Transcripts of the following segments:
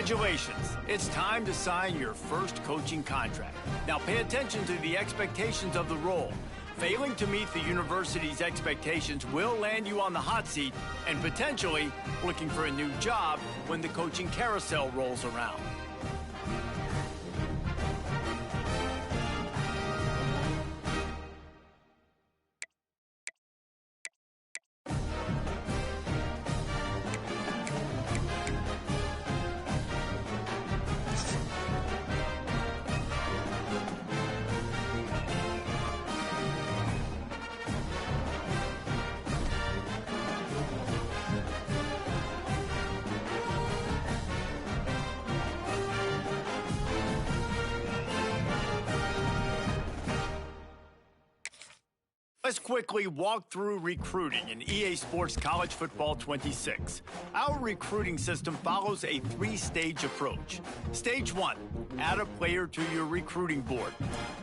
Congratulations. It's time to sign your first coaching contract. Now pay attention to the expectations of the role. Failing to meet the university's expectations will land you on the hot seat and potentially looking for a new job when the coaching carousel rolls around. Let's quickly walk through recruiting in EA Sports College Football 26. Our recruiting system follows a three-stage approach. Stage 1, add a player to your recruiting board.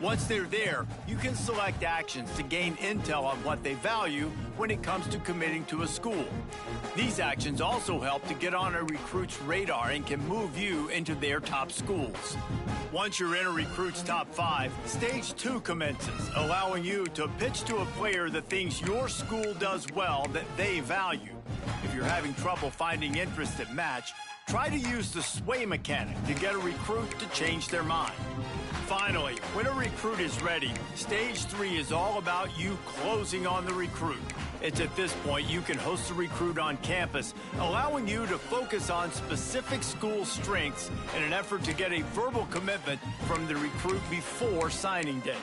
Once they're there, you can select actions to gain intel on what they value when it comes to committing to a school. These actions also help to get on a recruit's radar and can move you into their top schools. Once you're in a recruit's top 5, Stage 2 commences, allowing you to pitch to a player the things your school does well that they value. If you're having trouble finding interest that match, try to use the sway mechanic to get a recruit to change their mind. Finally, when a recruit is ready, Stage 3 is all about you closing on the recruit. It's at this point you can host a recruit on campus, allowing you to focus on specific school strengths in an effort to get a verbal commitment from the recruit before signing day.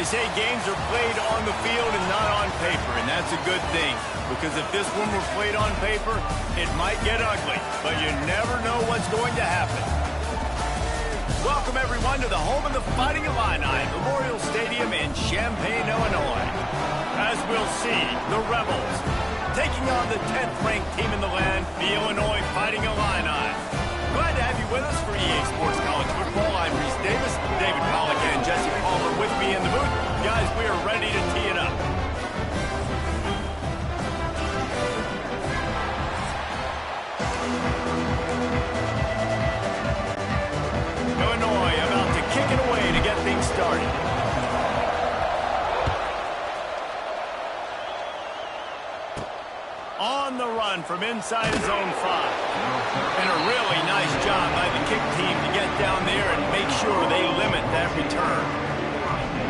They say games are played on the field and not on paper, and that's a good thing. Because if this one were played on paper, it might get ugly. But you never know what's going to happen. Welcome, everyone, to the home of the Fighting Illini, Memorial Stadium in Champaign, Illinois. As we'll see, the Rebels taking on the 10th-ranked team in the land, the Illinois Fighting Illini. Glad to have you with us for EA Sports College Football. I'm Reese Davis, David Pollock, and Jesse Palmer with me in the booth. Guys, we are ready to tee it up. Illinois about to kick it away to get things started. On the run from inside his own 5. And a really nice job by the kick team to get down there and make sure they limit that return.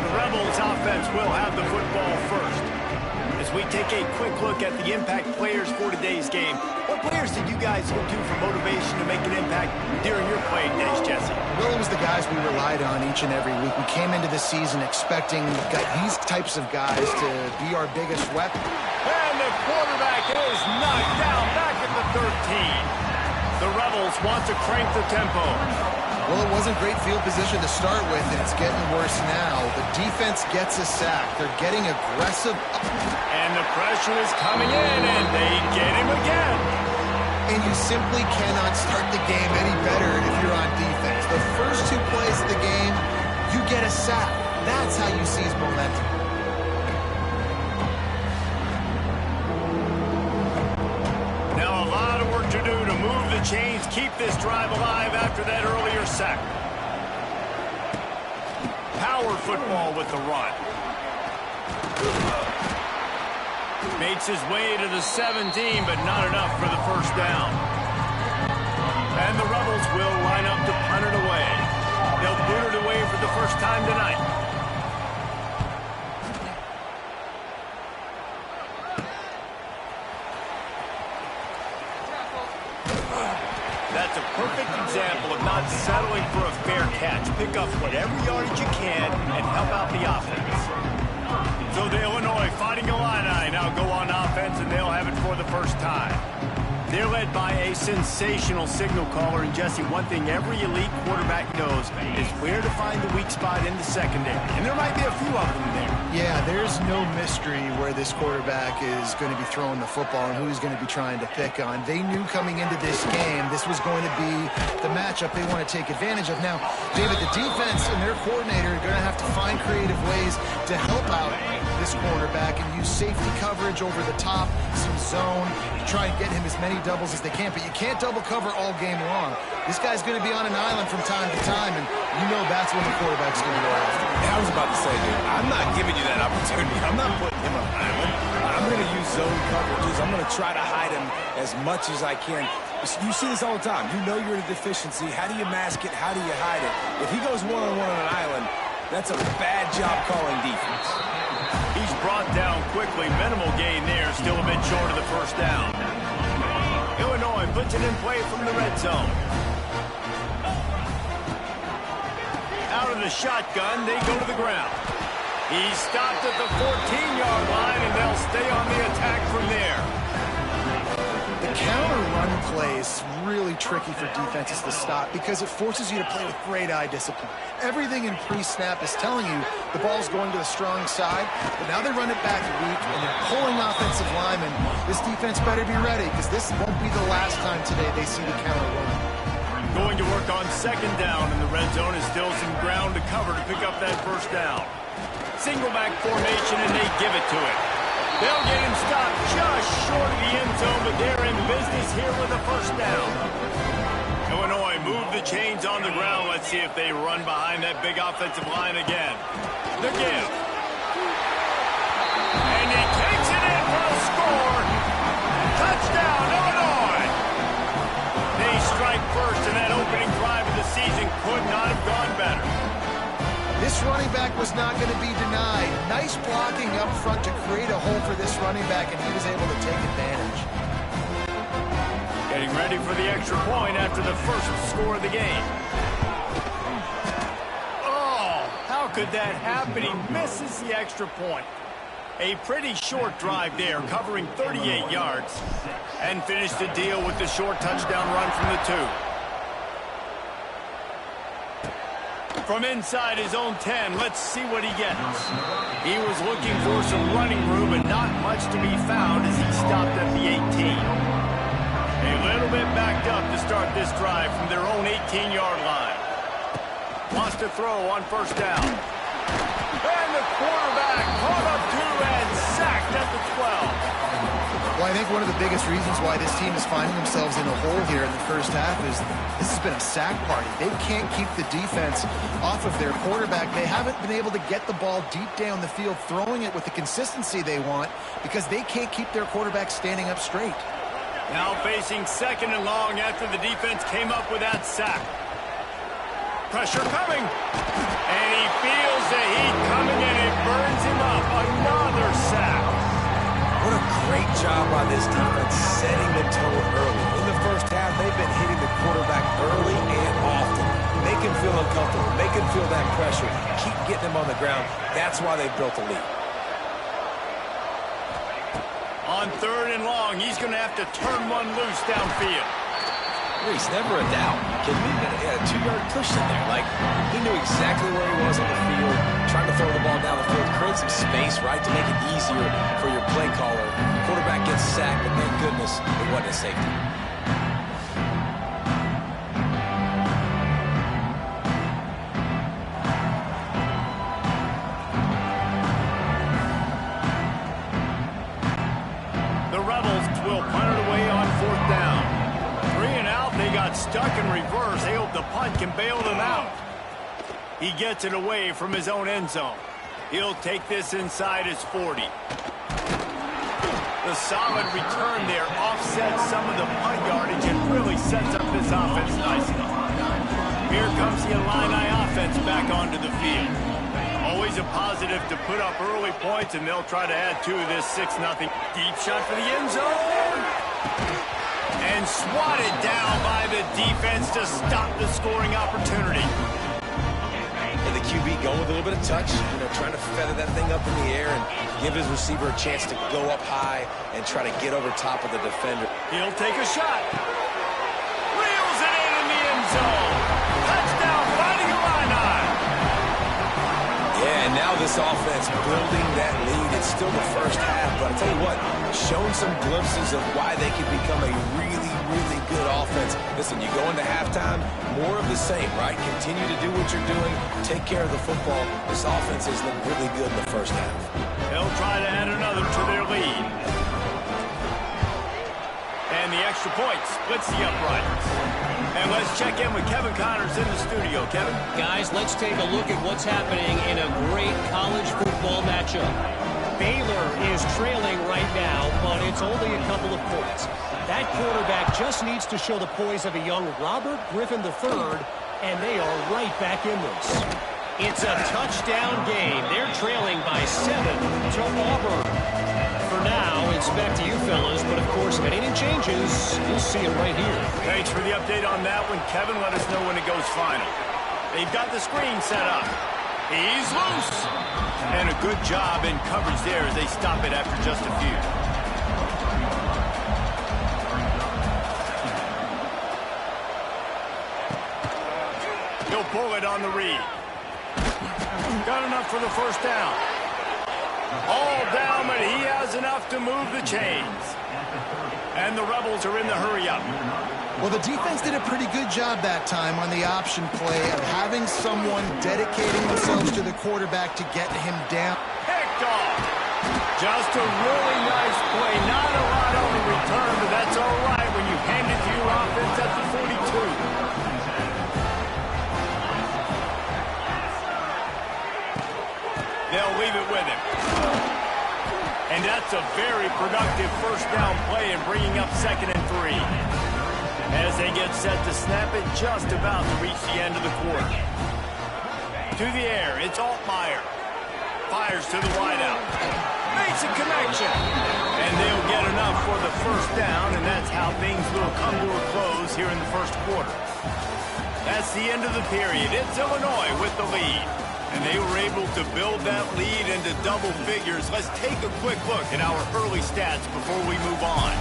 The Rebels offense will have the football first. As we take a quick look at the impact players for today's game, what players did you guys look to for motivation to make an impact during your playing days, Jesse? Well, it was the guys we relied on each and every week. We came into the season expecting these types of guys to be our biggest weapon. And the quarterback is knocked down back at the 13. The Rebels want to crank the tempo. Well, it wasn't great field position to start with, and it's getting worse now. The defense gets a sack. They're getting aggressive. And the pressure is coming in, and they get him again. And you simply cannot start the game any better if you're on defense. The first 2 plays of the game, you get a sack. That's how you seize momentum. Now a lot of work to do to move the chains, keep this drive alive after that earlier sack. Power football with the run. Makes his way to the 17, but not enough for the first down. And the Rebels will line up to punt it away. They'll boot it away for the first time tonight. That's a perfect example of not settling for a fair catch. Pick up whatever yardage you can and help out the offense. So the Illinois Fighting Illini now go on offense, and they'll have it for the first time. They're led by a sensational signal caller, and Jesse, one thing every elite quarterback knows is where to find the weak spot in the secondary, and there might be a few of them there. Yeah, there's no mystery where this quarterback is going to be throwing the football and who he's going to be trying to pick on. They knew coming into this game this was going to be the matchup they want to take advantage of. Now, David, the defense and their coordinator are going to have to find creative ways to help out this quarterback and use safety coverage over the top, some zone, to try and get him as many doubles as they can. But you can't double cover all game long. This guy's going to be on an island from time to time, and you know that's when the quarterback's going to go after. I was about to say, dude, I'm not giving you that opportunity. I'm not putting him on an island. I'm going to use zone coverages. I'm going to try to hide him as much as I can. You see this all the time. You know you're in a deficiency. How do you mask it? How do you hide it? If he goes one-on-one on an island, that's a bad job calling defense. He's brought down quickly. Minimal gain there. Still a bit short of the first down. Illinois puts it in play from the red zone. Out of the shotgun, they go to the ground. He's stopped at the 14-yard line, and they'll stay on the attack from there. The counter run play is really tricky for defenses to stop because it forces you to play with great eye discipline. Everything in pre-snap is telling you the ball's going to the strong side, but now they run it back weak, and they're pulling offensive linemen. This defense better be ready because this won't be the last time today they see the counter run. Going to work on second down, and the red zone is still some ground to cover to pick up that first down. Single back formation, and they give it to him. They'll get him stopped just short of the end zone, but they're in business here with a first down. Illinois move the chains on the ground. Let's see if they run behind that big offensive line again. The give. And he takes it in for a score. Touchdown, Illinois. They strike first, and that opening drive of the season could not have gone better. This running back was not going to be denied. Nice blocking up front to create a hole for this running back, and he was able to take advantage. Getting ready for the extra point after the first score of the game. Oh, how could that happen? He misses the extra point. A pretty short drive there, covering 38 yards. And finished the deal with the short touchdown run from the 2. From inside his own 10, let's see what he gets. He was looking for some running room, and not much to be found as he stopped at the 18. A little bit backed up to start this drive from their own 18-yard line. Wants to throw on first down. And the quarterback caught up to and sacked at the 12. Well, I think one of the biggest reasons why this team is finding themselves in a hole here in the first half is this has been a sack party. They can't keep the defense off of their quarterback. They haven't been able to get the ball deep down the field, throwing it with the consistency they want because they can't keep their quarterback standing up straight. Now facing second and long after the defense came up with that sack. Pressure coming. And he feels the heat coming, and it burns him up. Another sack. What a great job by this defense setting the tone early. In the first half, they've been hitting the quarterback early and often. Make him feel uncomfortable. Make him feel that pressure. Keep getting him on the ground. That's why they built the lead. On third and long, he's going to have to turn one loose downfield. Reese, never a doubt. Kidding me? He had a 2-yard cushion there. Like, he knew exactly where he was on the field, trying to throw the ball down the field, create some space, right, to make it easier for your play caller. The quarterback gets sacked, but thank goodness it wasn't a safety. The Rebels will punt it away on fourth down. 3 and out, they got stuck in reverse. They hope the punt can bail them out. He gets it away from his own end zone. He'll take this inside his 40. The solid return there offsets some of the punt yardage and really sets up this offense nicely. Here comes the Illini offense back onto the field. Always a positive to put up early points, and they'll try to add to this 6-0. Deep shot for the end zone. And swatted down by the defense to stop the scoring opportunity. And the QB going with a little bit of touch, trying to feather that thing up in the air and give his receiver a chance to go up high and try to get over top of the defender. He'll take a shot. Reels it in the end zone. Touchdown, Fighting Illini. Yeah, and now this offense building that lead. It's still the first half, but I'll tell you what, showing some glimpses of why they can become a really good offense. Listen, you go into halftime, more of the same, right? Continue to do what you're doing, take care of the football. This offense has looked really good in the first half. They'll try to add another to their lead. And the extra point splits the uprights. And let's check in with Kevin Connors in the studio. Kevin? Guys, let's take a look at what's happening in a great college football matchup. Baylor is trailing right now, but it's only a couple of points. That quarterback just needs to show the poise of a young Robert Griffin III, and they are right back in this. It's a touchdown game. They're trailing by 7 to Auburn. For now, it's back to you fellas, but of course, if anything changes, you'll see it right here. Thanks for the update on that one, Kevin. Let us know when it goes final. They've got the screen set up. He's loose. And a good job in coverage there as they stop it after just a few. He'll pull it on the read. Got enough for the first down. All down, but he has enough to move the chains. And the Rebels are in the hurry-up. Well, the defense did a pretty good job that time on the option play of having someone dedicating themselves to the quarterback to get him down. Picked off. Just a really nice play. Not a lot on the return, but that's all right when you hand it to your offense at the 42. They'll leave it with him. And that's a very productive first down play and bringing up 2nd and 3. As they get set to snap it, just about to reach the end of the quarter. To the air, it's Altmaier. Fires to the wideout. Makes a connection. And they'll get enough for the first down, and that's how things will come to a close here in the first quarter. That's the end of the period. It's Illinois with the lead. And they were able to build that lead into double figures. Let's take a quick look at our early stats before we move on.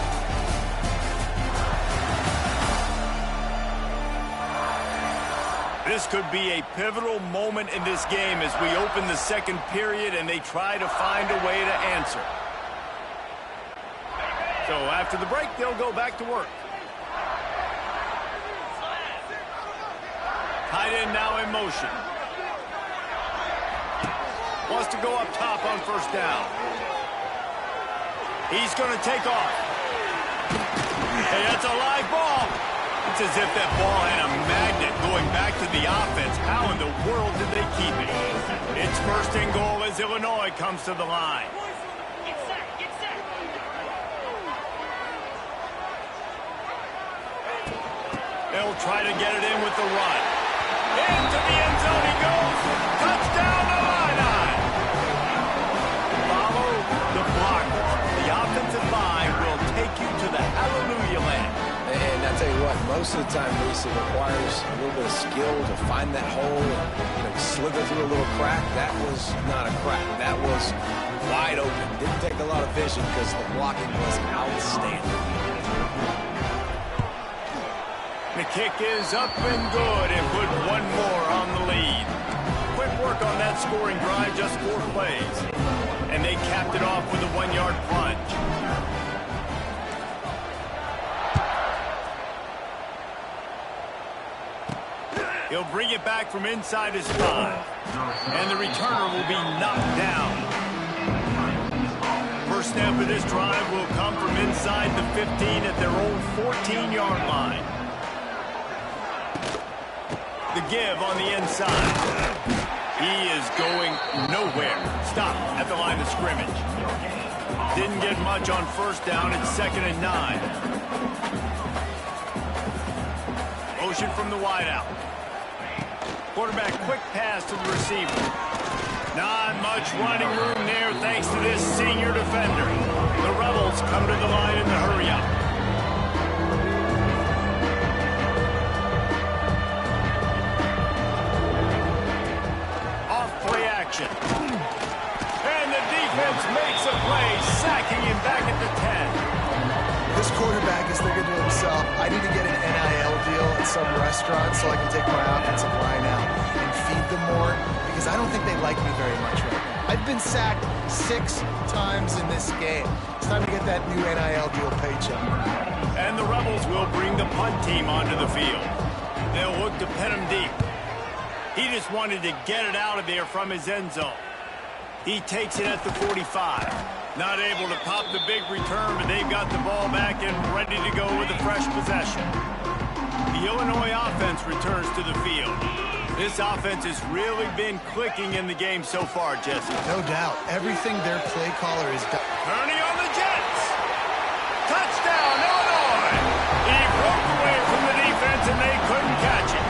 This could be a pivotal moment in this game as we open the second period and they try to find a way to answer. So after the break, they'll go back to work. Tight end now in motion. Wants to go up top on first down. He's going to take off. Hey, that's a live ball. It's as if that ball had a magnet going back to the offense. How in the world did they keep it? It's first and goal as Illinois comes to the line. They'll try to get it in with the run. Into the end zone he goes. Touchdown to Illinois. Follow the blocker. The offensive line will take you to the hallelujah land. And I tell you what, most of the time, Reese, it requires a little bit of skill to find that hole and slither through a little crack. That was not a crack. That was wide open. Didn't take a lot of vision because the blocking was outstanding. The kick is up and good and put one more on the lead. Quick work on that scoring drive, just 4 plays. And they capped it off with a 1-yard plunge. He'll bring it back from inside his 5. And the returner will be knocked down. First snap of this drive will come from inside the 15 at their own 14-yard line. The give on the inside. He is going nowhere. Stop at the line of scrimmage. Didn't get much on first down. It's 2nd and 9. Motion from the wideout. Quarterback quick pass to the receiver. Not much running room there thanks to this senior defender. The Rebels come to the line in the hurry-up. And the defense makes a play, sacking him back at the 10. This quarterback is thinking to himself, I need to get an NIL deal at some restaurant so I can take my offensive line out and feed them more, because I don't think they like me very much right now. I've been sacked 6 times in this game. It's time to get that new NIL deal paycheck. And the Rebels will bring the punt team onto the field. They'll look to pin him deep. He just wanted to get it out of there from his end zone. He takes it at the 45. Not able to pop the big return, but they've got the ball back and ready to go with a fresh possession. The Illinois offense returns to the field. This offense has really been clicking in the game so far, Jesse. No doubt. Everything their play caller has done. Turning on the Jets. Touchdown, Illinois. He broke away from the defense and they couldn't catch it.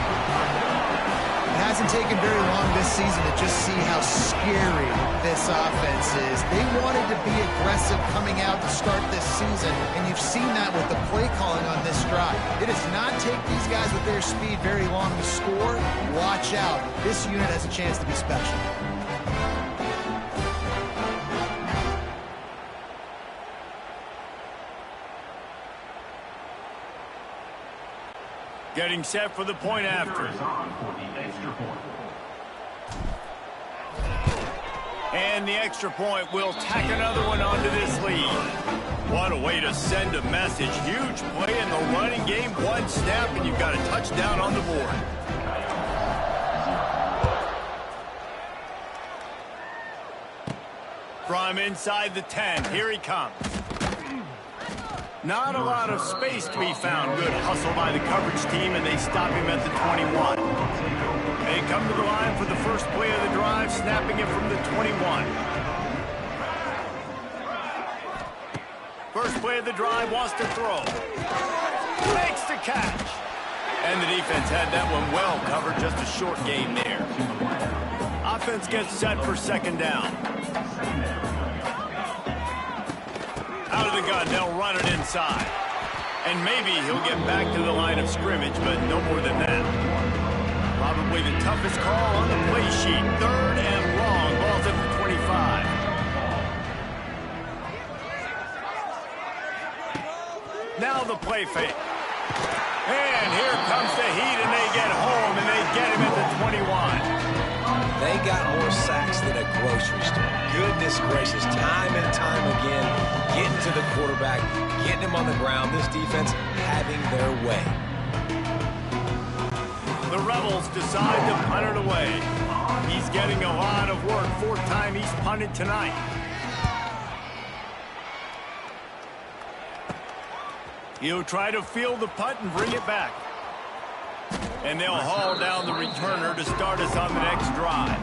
It hasn't taken very long this season to just see how scary this offense is. They wanted to be aggressive coming out to start this season, and you've seen that with the play calling on this drive. It does not take these guys with their speed very long to score. Watch out. This unit has a chance to be special. Getting set for the point after. And the extra point will tack another one onto this lead. What a way to send a message. Huge play in the running game. 1 snap and you've got a touchdown on the board. From inside the 10, here he comes. Not a lot of space to be found. Good hustle by the coverage team, and they stop him at the 21. They come to the line for the first play of the drive, snapping it from the 21. First play of the drive, wants to throw. Makes the catch. And the defense had that one well covered, just a short gain there. Offense gets set for 2nd down. Out of the gun, they'll run it inside. And maybe he'll get back to the line of scrimmage, but no more than that. Probably the toughest call on the play sheet. Third and long. Ball's at the 25. Now the play fake. And here comes the heat, and they get home, and they get him at the 21. They got more sacks than a grocery store. Goodness gracious, time and time again, getting to the quarterback, getting him on the ground. This defense having their way. The Rebels decide to punt it away. He's getting a lot of work. Fourth time he's punted tonight. He'll try to field the punt and bring it back. And they'll haul down the returner to start us on the next drive.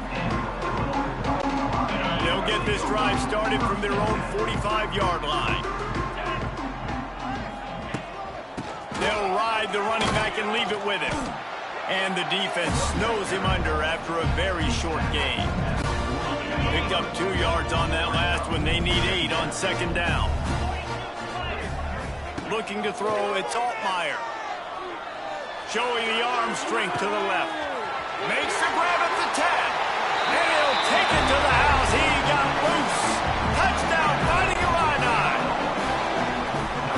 They'll get this drive started from their own 45-yard line. They'll ride the running back and leave it with him. And the defense snows him under after a very short gain. Picked up 2 yards on that last one. They need 8 on second down. Looking to throw, it's Altmaier. Showing the arm strength to the left. Makes the grab at the 10. And he'll take it to the house. He got loose. Touchdown, Fighting Illini.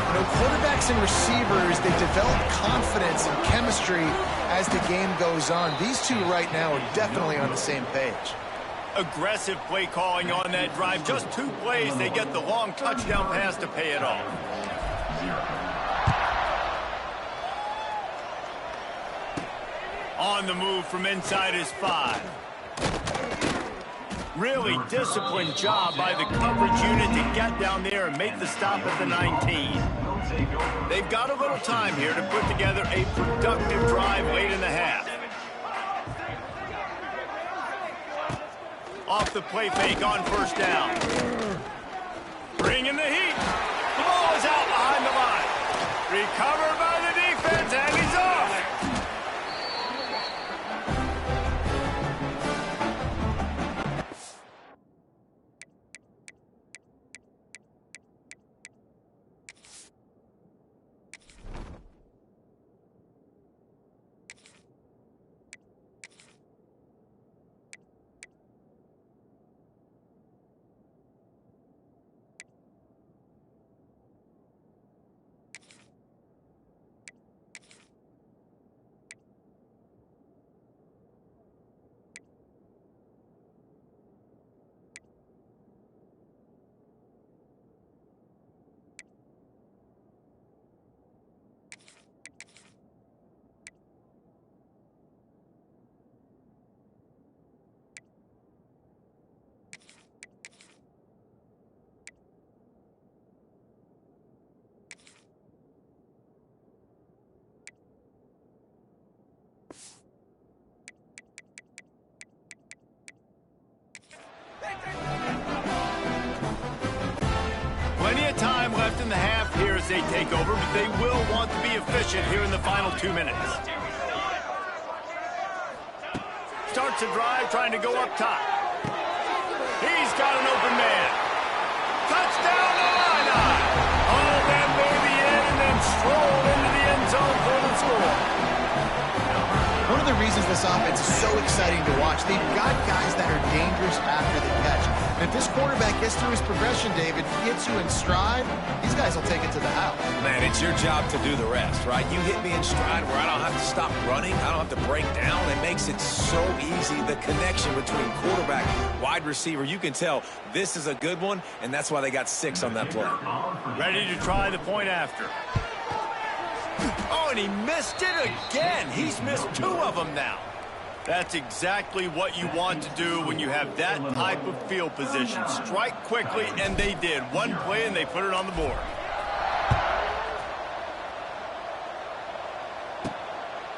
You know, quarterbacks and receivers, they develop confidence and chemistry as the game goes on. These two right now are definitely on the same page. Aggressive play calling on that drive. Just 2 plays, they get the long touchdown pass to pay it off. On the move from inside his 5. Really disciplined job by the coverage unit to get down there and make the stop at the 19. They've got a little time here to put together a productive drive late in the half. Off the play fake on first down. Bringing the heat. The ball is out behind the line. Recovered by the defense, and he's off. Plenty of time left in the half here as they take over, but they will want to be efficient here in the final 2 minutes. Starts the drive trying to go up top. He's got an open man. Touchdown Illini! All that baby in and then stroll into the end zone for the score. One of the reasons this offense is so exciting to watch, they've got guys that are dangerous after the catch. And if this quarterback gets through his progression, David, hits you in stride, these guys will take it to the house. Man, it's your job to do the rest, right? You hit me in stride where I don't have to stop running. I don't have to break down. It makes it so easy. The connection between quarterback, wide receiver, you can tell this is a good one, and that's why they got 6 on that play. Ready to try the point after. Oh, and he missed it again. He's missed 2 of them now. That's exactly what you want to do when you have that type of field position. Strike quickly, and they did. 1 play, and they put it on the board.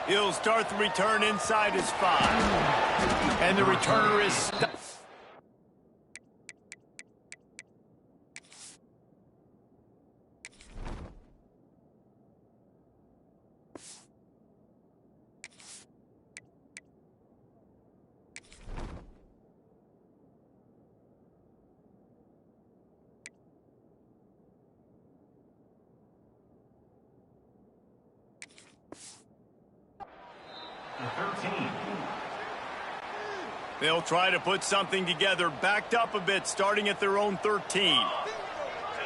He'll start the return inside his 5. And the returner is stuck. The 13, They'll try to put something together, backed up a bit, starting at their own 13.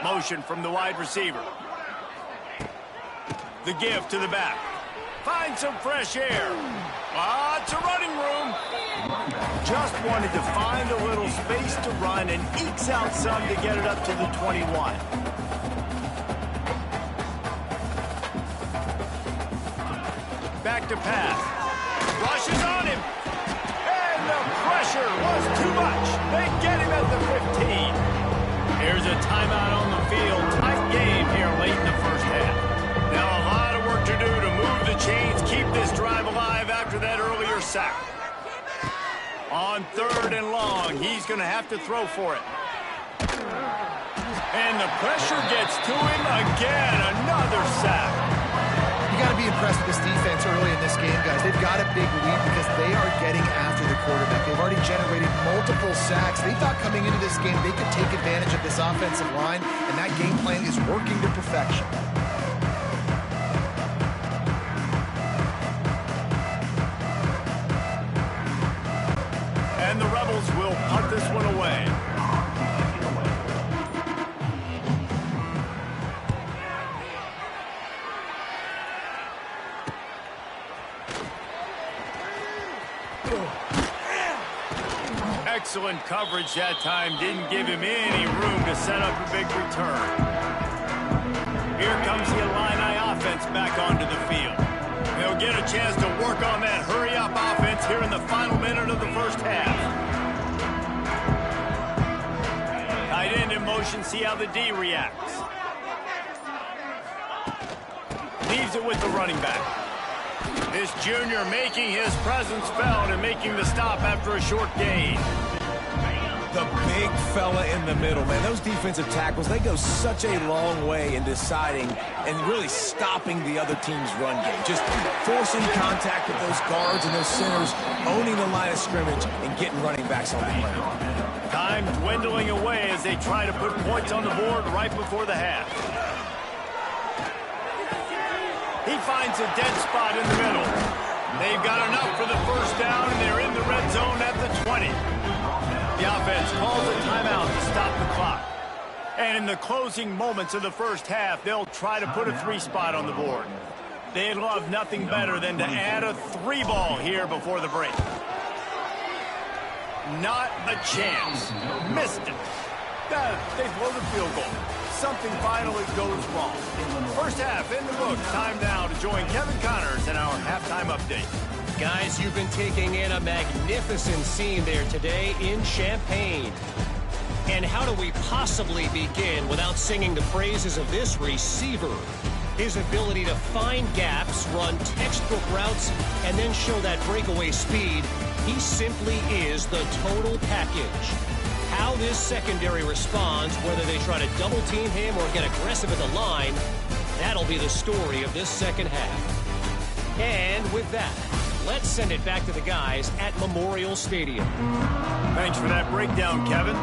Motion from the wide receiver. The give to the back. Find some fresh air. Lots of running room. Just wanted to find a little space to run and ekes out some to get it up to the 21. Back to pass. Rushes on him. And the pressure was too much. They get him at the 15. Here's a timeout on the field. Tight game here late in the first half. Now a lot of work to do to move the chains, keep this drive alive after that earlier sack. On 3rd and long, he's going to have to throw for it. And the pressure gets to him again. Another sack. You got to be impressed with this defense early in this game, guys. They've got a big lead because they are getting after the quarterback. They've already generated multiple sacks. They thought coming into this game they could take advantage of this offensive line, and that game plan is working to perfection. And the Rebels will punt this one away. Excellent coverage that time. Didn't give him any room to set up a big return. Here comes the Illini offense back onto the field. They'll get a chance to work on that hurry-up offense here in the final minute of the first half. Tight end in motion, see how the D reacts. Leaves it with the running back. This junior making his presence felt and making the stop after a short gain. The big fella in the middle, man. Those defensive tackles, they go such a long way in deciding and really stopping the other team's run game. Just forcing contact with those guards and those centers, owning the line of scrimmage, and getting running backs on the ground. Time dwindling away as they try to put points on the board right before the half. He finds a dead spot in the middle. They've got enough for the first down, and they're in the red zone at the 20. The offense calls a timeout to stop the clock. And in the closing moments of the first half, they'll try to put a 3 spot on the board. They'd love nothing better than to add a 3 ball here before the break. Not a chance. Missed it. They blow the field goal. Something finally goes wrong. First half in the books. Time now to join Kevin Connors in our halftime update. Guys, you've been taking in a magnificent scene there today in Champaign. And how do we possibly begin without singing the praises of this receiver? His ability to find gaps, run textbook routes, and then show that breakaway speed. He simply is the total package. How this secondary responds, whether they try to double team him or get aggressive at the line, that'll be the story of this second half. And with that, let's send it back to the guys at Memorial Stadium. Thanks for that breakdown, Kevin.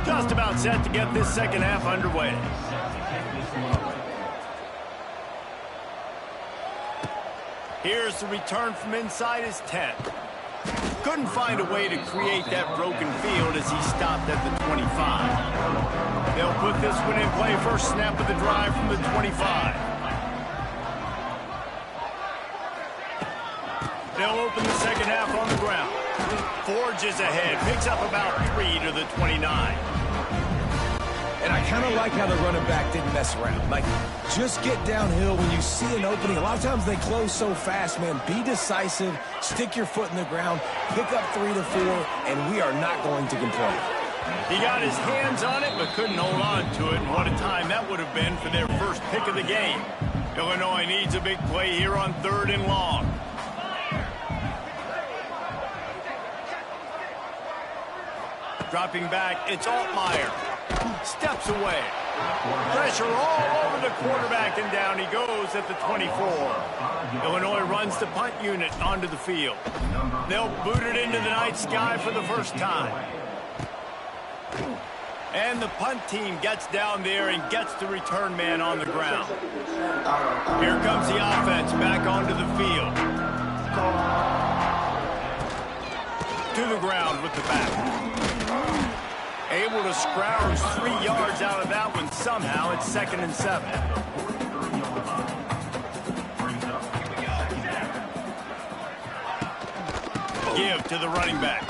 Just about set to get this second half underway. Here's the return from inside his 10. Couldn't find a way to create that broken field as he stopped at the 25. They'll put this one in play. First snap of the drive from the 25. They'll open the second half on the ground. Forges ahead, picks up about 3 to the 29. And I kind of like how the running back didn't mess around. Like, just get downhill when you see an opening. A lot of times they close so fast, man. Be decisive, stick your foot in the ground, pick up 3 to 4, and we are not going to complain. He got his hands on it, but couldn't hold on to it. And what a time that would have been for their first pick of the game. Illinois needs a big play here on 3rd and long. Dropping back, it's Altmaier. Steps away. Pressure all over the quarterback, and down he goes at the 24. Illinois runs the punt unit onto the field. They'll boot it into the night sky for the first time. And the punt team gets down there and gets the return man on the ground. Here comes the offense back onto the field. to the ground with the back. Able to scrounge 3 yards out of that one somehow. It's 2nd and 7. Give to the running back.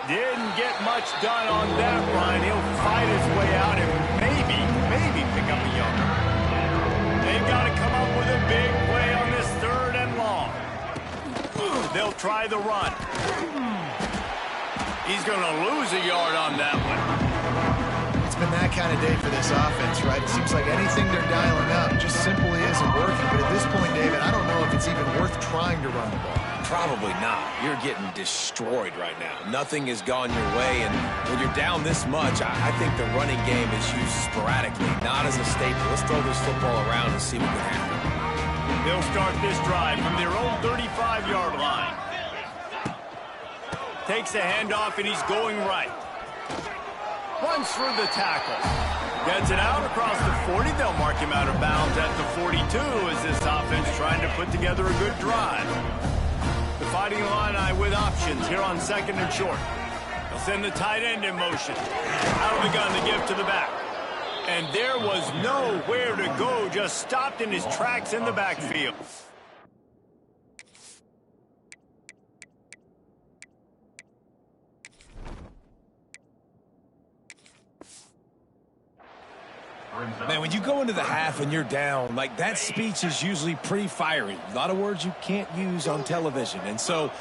Didn't get much done on that run. He'll fight his way out and maybe pick up a yard. They've got to come up with a big play on this 3rd and long. They'll try the run. He's going to lose a yard on that one. It's been that kind of day for this offense, right? It seems like anything they're dialing up just simply isn't working. But at this point, David, I don't know if it's even worth trying to run the ball. Probably not. You're getting destroyed right now. Nothing has gone your way, and when you're down this much, I think the running game is used sporadically, not as a staple. Let's throw this football around and see what can happen. They'll start this drive from their own 35-yard line. Takes a handoff, and he's going right. Runs through the tackle. Gets it out across the 40. They'll mark him out of bounds at the 42 as this offense trying to put together a good drive. The Fighting Illini with options here on 2nd and short. They'll send the tight end in motion. Out of the gun to give to the back. And there was nowhere to go, just stopped in his tracks in the backfield. Man, when you go into the half and you're down, like that speech is usually pretty fiery. A lot of words you can't use on television. And so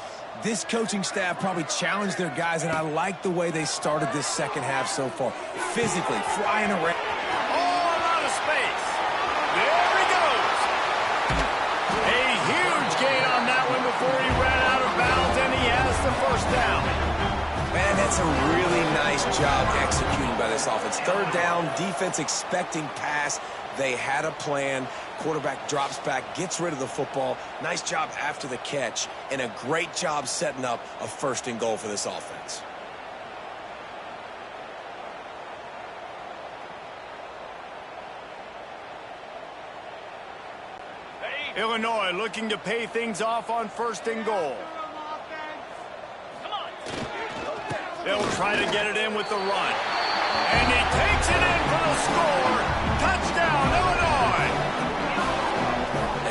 this coaching staff probably challenged their guys, and I like the way they started this second half so far. Physically, flying around. Oh, a lot of space. There he goes. A huge gain on that one before he ran out of bounds, and he has the 1st down. Man, that's a really nice job executing by this offense. 3rd down, defense expecting pass. They had a plan. Quarterback drops back, gets rid of the football. Nice job after the catch, and a great job setting up a 1st and goal for this offense. Illinois looking to pay things off on 1st and goal. They'll try to get it in with the run. And he takes it in for the score. Touchdown, Illinois.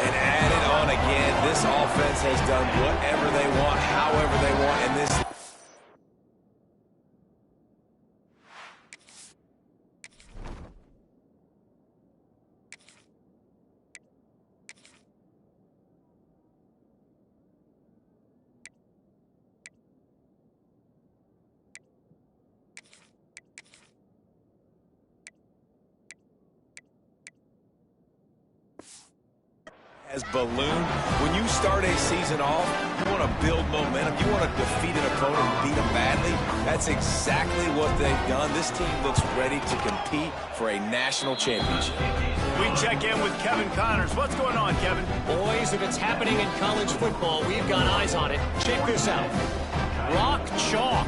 And add it on again. This offense has done whatever they want, however they want, and this... as balloon. When you start a season off, you want to build momentum. You want to defeat an opponent and beat them badly. That's exactly what they've done. This team looks ready to compete for a national championship. We check in with Kevin Connors. What's going on, Kevin? Boys, if it's happening in college football, we've got eyes on it. Check this out. Rock chalk.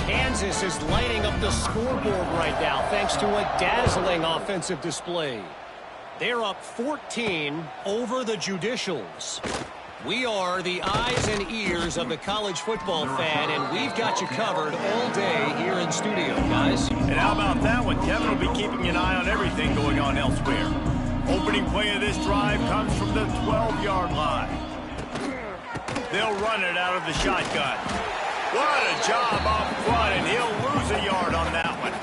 Kansas is lighting up the scoreboard right now thanks to a dazzling offensive display. They're up 14 over the Judicials. We are the eyes and ears of the college football fan, and we've got you covered all day here in studio, guys. And how about that one? Kevin will be keeping an eye on everything going on elsewhere. Opening play of this drive comes from the 12-yard line. They'll run it out of the shotgun. What a job up front, and he'll lose a yard on that one.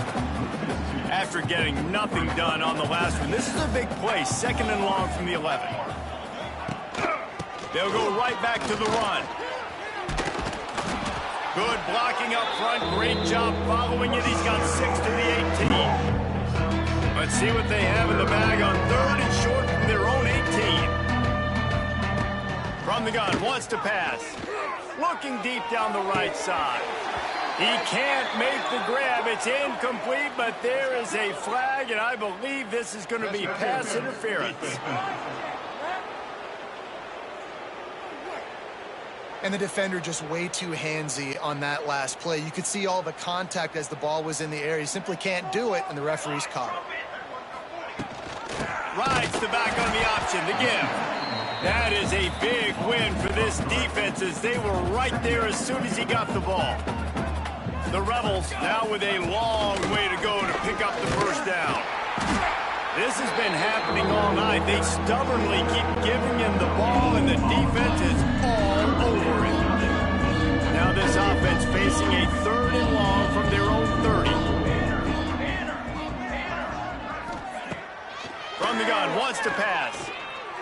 After getting nothing done on the last one, this is a big play, 2nd and long from the 11. They'll go right back to the run. Good blocking up front, great job following it. He's got 6 to the 18. Let's see what they have in the bag on 3rd and short from their own 18. From the gun, wants to pass. Looking deep down the right side. He can't make the grab. It's incomplete, but there is a flag, and I believe this is going to be pass interference. And the defender just way too handsy on that last play. You could see all the contact as the ball was in the air. He simply can't do it, and the referee's caught it. Rides the back on the option to give. That is a big win for this defense as they were right there as soon as he got the ball. The Rebels now with a long way to go to pick up the first down. This has been happening all night. They stubbornly keep giving him the ball, and the defense is all over it. Now this offense facing a 3rd and long from their own 30. From the gun, wants to pass.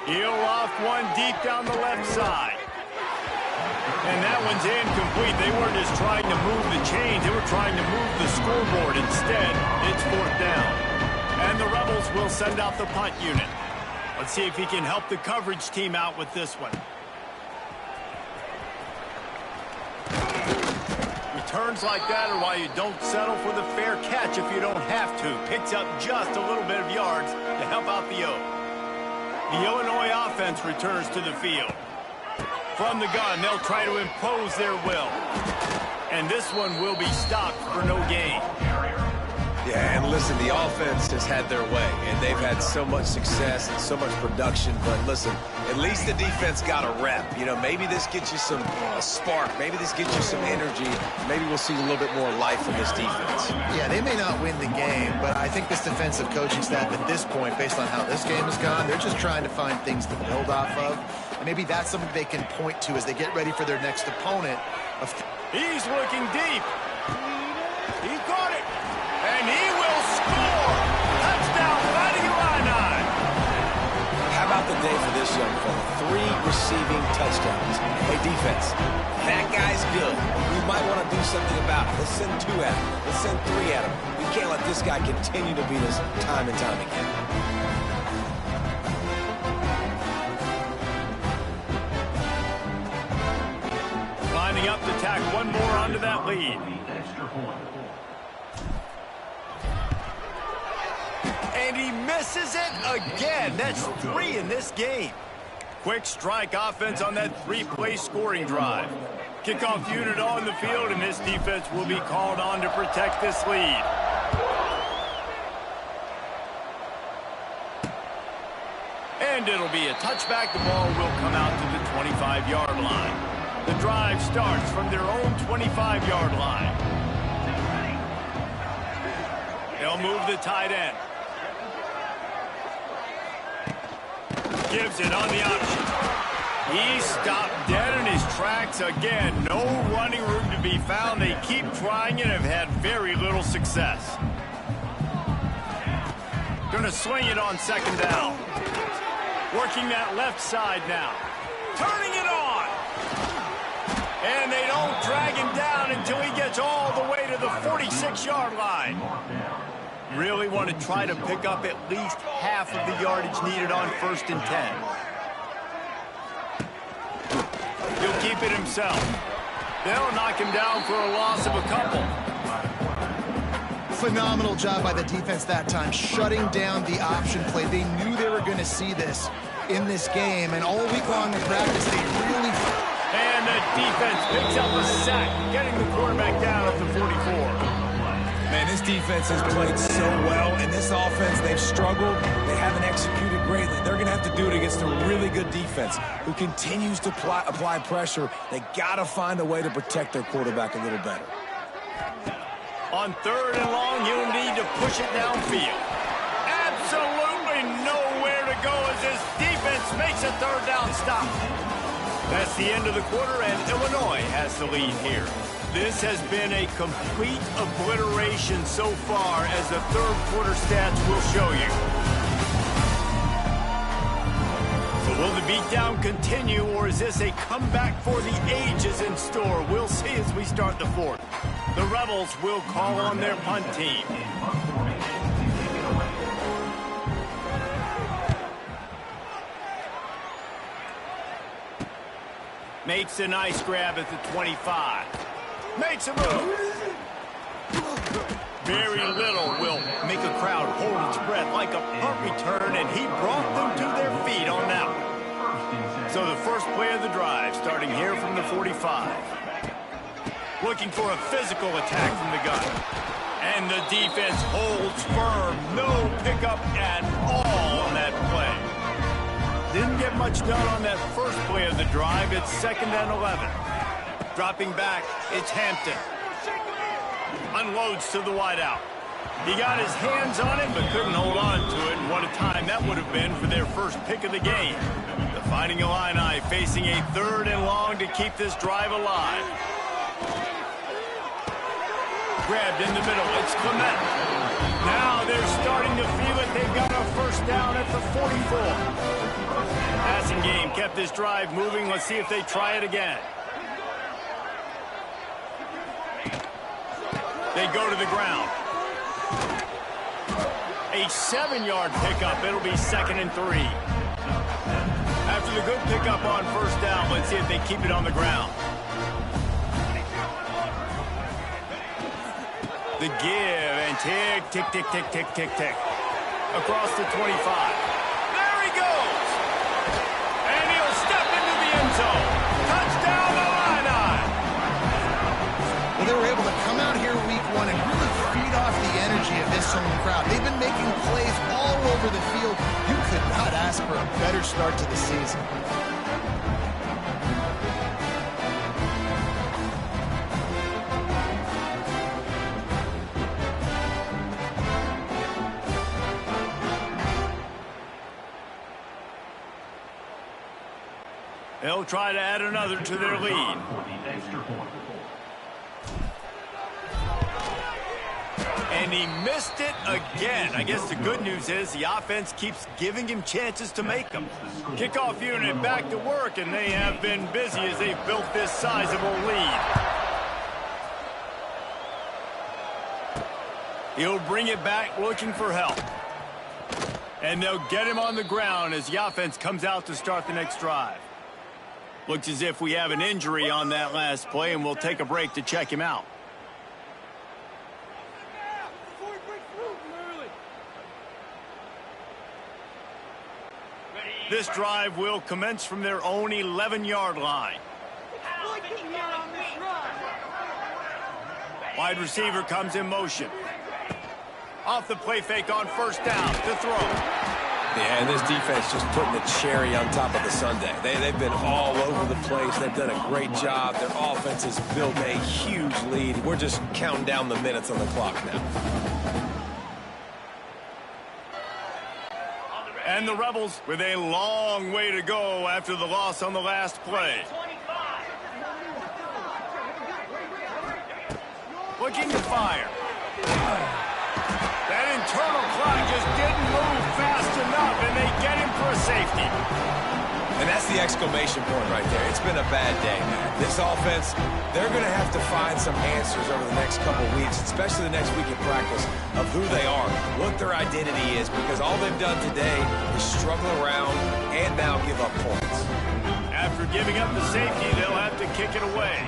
He'll off one deep down the left side. And that one's incomplete. They weren't just trying to move the chains. They were trying to move the scoreboard. Instead, it's 4th down. And the Rebels will send out the punt unit. Let's see if he can help the coverage team out with this one. Returns like that are why you don't settle for the fair catch if you don't have to. Picks up just a little bit of yards to help out the Oak. The Illinois offense returns to the field. From the gun, they'll try to impose their will. And this one will be stopped for no gain. Yeah, and listen, the offense has had their way, and they've had so much success and so much production. But listen, at least the defense got a rep. You know, maybe this gets you some spark. Maybe this gets you some energy. Maybe we'll see a little bit more life from this defense. Yeah, they may not win the game, but I think this defensive coaching staff at this point, based on how this game has gone, they're just trying to find things to build off of. And maybe that's something they can point to as they get ready for their next opponent. He's looking deep. He caught it. And he will score! Touchdown, Fighting Illini! How about the day for this young fella? 3 receiving touchdowns. Hey, defense, that guy's good. We might want to do something about it. Let's send 2 at him. Let's send 3 at him. We can't let this guy continue to beat us time and time again. Lining up to tack one more onto that lead. And he misses it again. That's 3 in this game. Quick strike offense on that 3-play scoring drive. Kickoff unit on the field, and this defense will be called on to protect this lead. And it'll be a touchback. The ball will come out to the 25-yard line. The drive starts from their own 25-yard line. They'll move the tight end. Gives it on the option. He stopped dead in his tracks again. No running room to be found. They keep trying and have had very little success. Gonna swing it on 2nd down. Working that left side now. Turning it on. And they don't drag him down until he gets all the way to the 46-yard line. Really want to try to pick up at least half of the yardage needed on 1st and 10. He'll keep it himself. They'll knock him down for a loss of a couple. Phenomenal job by the defense that time, shutting down the option play. They knew they were going to see this in this game, and all week long in practice, they really... And the defense picks up a sack, getting the quarterback down at the 44. Man, this defense has played so well, and this offense, they've struggled. They haven't executed greatly. They're going to have to do it against a really good defense who continues to apply pressure. They got to find a way to protect their quarterback a little better. On 3rd and long, you'll need to push it downfield. Absolutely nowhere to go as this defense makes a 3rd down stop. That's the end of the quarter, and Illinois has the lead here. This has been a complete obliteration so far, as the 3rd quarter stats will show you. So will the beatdown continue, or is this a comeback for the ages in store? We'll see as we start the 4th. The Rebels will call on their punt team. Makes a nice grab at the 25. Makes a move. Very little will make a crowd hold its breath like a punt return, and he brought them to their feet on that one. So the first play of the drive, starting here from the 45. Looking for a physical attack from the gun. And the defense holds firm. No pickup at all on that play. Didn't get get much done on that first play of the drive. It's 2nd and 11. Dropping back, it's Hampton. Unloads to the wideout. He got his hands on it, but couldn't hold on to it. And what a time that would have been for their first pick of the game. The Fighting Illini facing a 3rd and long to keep this drive alive. Grabbed in the middle. It's Clement. Now they're starting to feel it. They've got a first down at the 44. Passing game kept this drive moving. Let's see if they try it again. They go to the ground. A 7-yard pickup. It'll be 2nd and 3. After the good pickup on first down, let's see if they keep it on the ground. The give and tick, tick, tick, tick, tick, tick, tick. Across the 25. There he goes. And he'll step into the end zone. Touchdown, Illini. Well, they were able to come out here week 1 and really feed off the energy of this home crowd. They've been making plays all over the field. You could not ask for a better start to the season. They'll try to add another to their lead. And he missed it again. I guess the good news is the offense keeps giving him chances to make them. Kickoff unit back to work, and they have been busy as they've built this sizable lead. He'll bring it back looking for help. And they'll get him on the ground as the offense comes out to start the next drive. Looks as if we have an injury on that last play, and we'll take a break to check him out. This drive will commence from their own 11-yard line. Wide receiver comes in motion. Off the play fake on first down to throw. Yeah, and this defense just putting the cherry on top of the sundae. They've been all over the place. They've done a great job. Their offense has built a huge lead. We're just counting down the minutes on the clock now. And the Rebels with a long way to go after the loss on the last play. Looking to fire. That internal clock just didn't move fast enough, and they get him for a safety. And that's the exclamation point right there. It's been a bad day, man. This offense, they're going to have to find some answers over the next couple weeks, especially the next week in practice, of who they are, what their identity is, because all they've done today is struggle around and now give up points. After giving up the safety, they'll have to kick it away.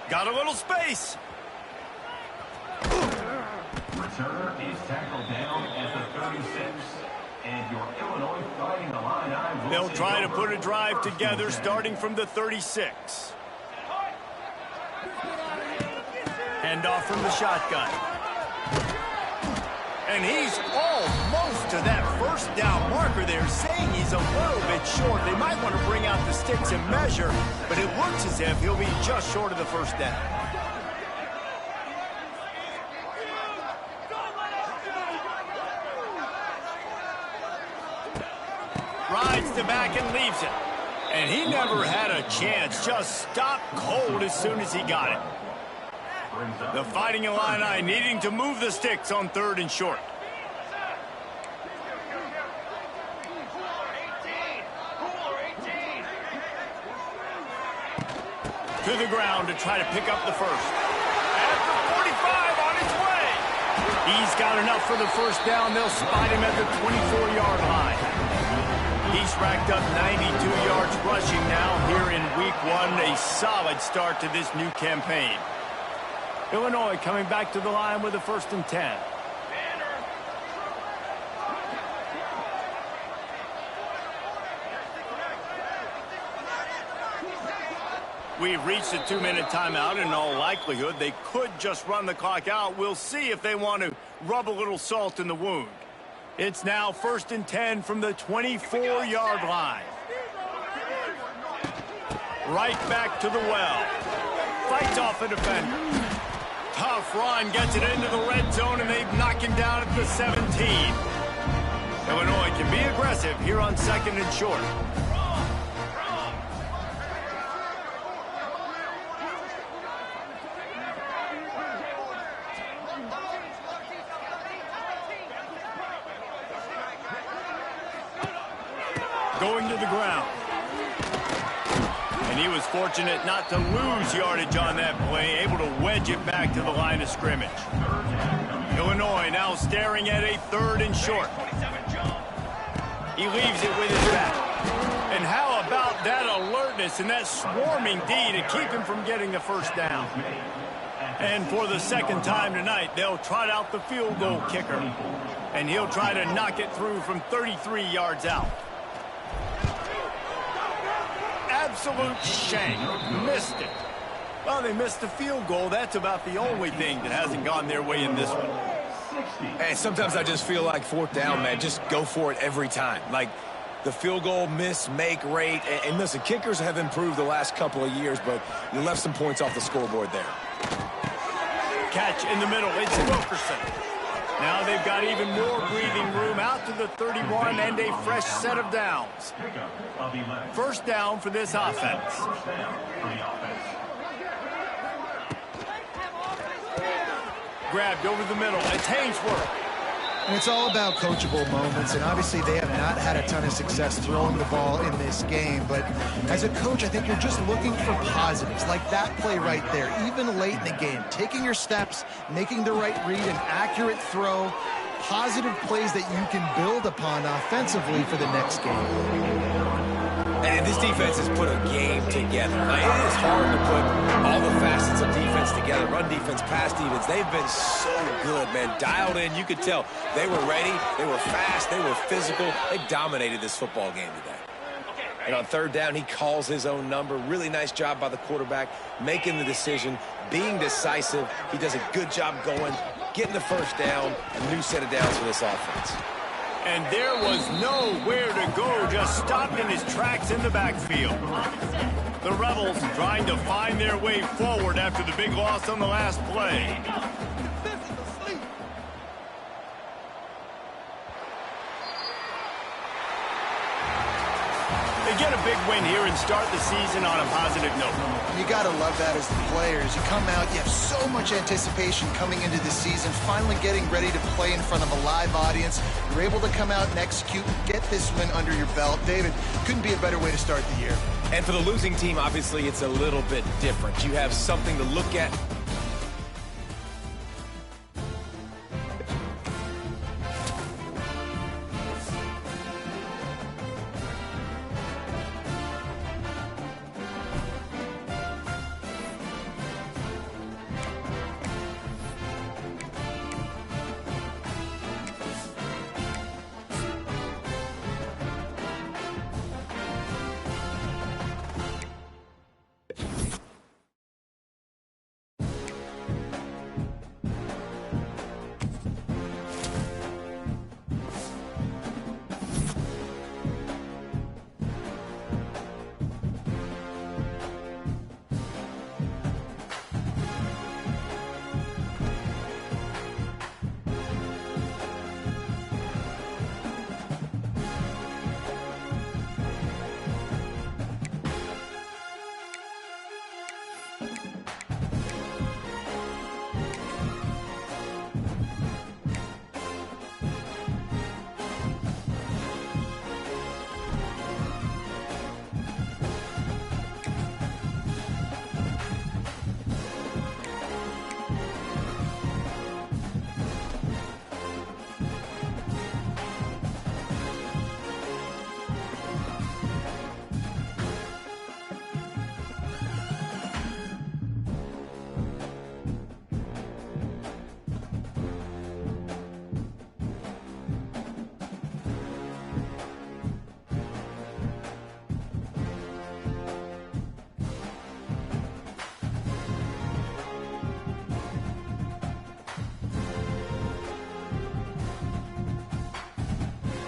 Got a little space. Returner is tackled down at the 36. And your Illinois Fighting Illini. They'll try to put a drive together starting from the 36. Hand off from the shotgun. And he's almost to that first down marker there, saying he's a little bit short. They might want to bring out the sticks and measure, but it looks as if he'll be just short of the first down. Rides the back and leaves it. And he never had a chance. Just stopped cold as soon as he got it. The Fighting Illini needing to move the sticks on 3rd and short. To the ground to try to pick up the first. At the 45 on his way. He's got enough for the first down. They'll spot him at the 24-yard line. He's racked up 92 yards rushing now here in week 1. A solid start to this new campaign. Illinois coming back to the line with a 1st and 10. We've reached a 2-minute timeout. In all likelihood, they could just run the clock out. We'll see if they want to rub a little salt in the wound. It's now 1st and 10 from the 24-yard line. Right back to the well. Fights off a defender. Tough run, gets it into the red zone, and they knock him down at the 17. Illinois can be aggressive here on 2nd and short. Going to the ground. And he was fortunate not to lose yardage on that play, able to wedge it back to the line of scrimmage. Illinois now staring at a 3rd and short. He leaves it with his back. And how about that alertness and that swarming D to keep him from getting the first down? And for the 2nd time tonight, they'll trot out the field goal kicker. And he'll try to knock it through from 33 yards out. Absolute shank. Missed it. Well, they missed the field goal. That's about the only thing that hasn't gone their way in this one. Hey, sometimes I just feel like 4th down, man. Just go for it every time. Like the field goal miss-make rate. And listen, kickers have improved the last couple of years, but you left some points off the scoreboard there. Catch in the middle. It's Wilkerson. Now they've got even more breathing room out to the 31 and a fresh set of downs. 1st down for this offense. Grabbed over the middle. It's Hainsworth. And it's all about coachable moments, and obviously they have not had a ton of success throwing the ball in this game. But as a coach, I think you're just looking for positives, like that play right there, even late in the game. Taking your steps, making the right read, an accurate throw, positive plays that you can build upon offensively for the next game. And this defense has put a game together. Now, it is hard to put all the facets of defense together. Run defense, pass defense. They've been so good, man. Dialed in. You could tell they were ready. They were fast. They were physical. They dominated this football game today. And on 3rd down, he calls his own number. Really nice job by the quarterback, making the decision, being decisive. He does a good job going, getting the 1st down, a new set of downs for this offense. And there was nowhere to go, just stopped in his tracks in the backfield. The Rebels trying to find their way forward after the big loss on the last play. They get a big win here and start the season on a positive note. You got to love that as the players. You come out, you have so much anticipation coming into the season, finally getting ready to play in front of a live audience. You're able to come out and execute, get this win under your belt. David, couldn't be a better way to start the year. And for the losing team, obviously, it's a little bit different. You have something to look at